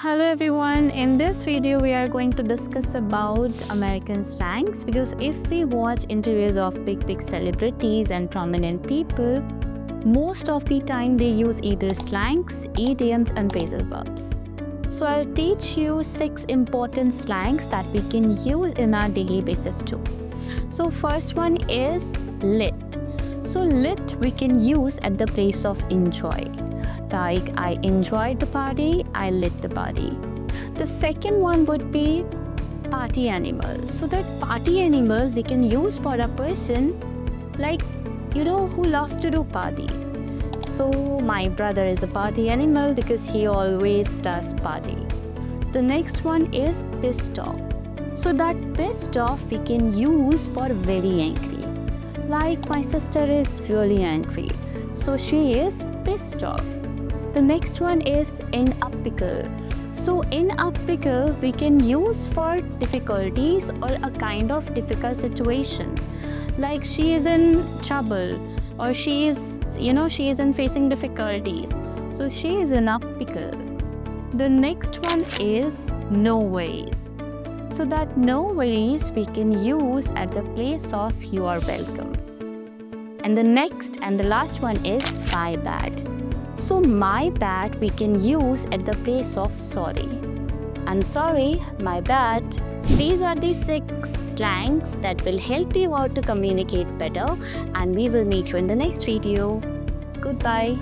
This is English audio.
Hello everyone, in this video we are going to discuss about American slangs, because if we watch interviews of big celebrities and prominent people, most of the time they use either slangs, idioms and phrasal verbs. So I'll teach you 6 important slangs that we can use in our daily basis too. So first one is lit. So lit we can use at the place of enjoy. Like, I enjoyed the party, I lit the party. The second one would be party animal. So that party animals they can use for a person like, who loves to do party. So my brother is a party animal because he always does party. The next one is pissed off. So that pissed off we can use for very angry. Like, my sister is really angry, so she is pissed off. The next one is in a pickle. So in a pickle we can use for difficulties or a kind of difficult situation. Like, she is in trouble or she is in facing difficulties. So she is in a pickle. The next one is no worries. So that no worries we can use at the place of you are welcome. And the next and the last one is my bad. So my bad we can use at the place of sorry. I'm sorry, my bad. These are the 6 slangs that will help you out to communicate better, and we will meet you in the next video. Goodbye.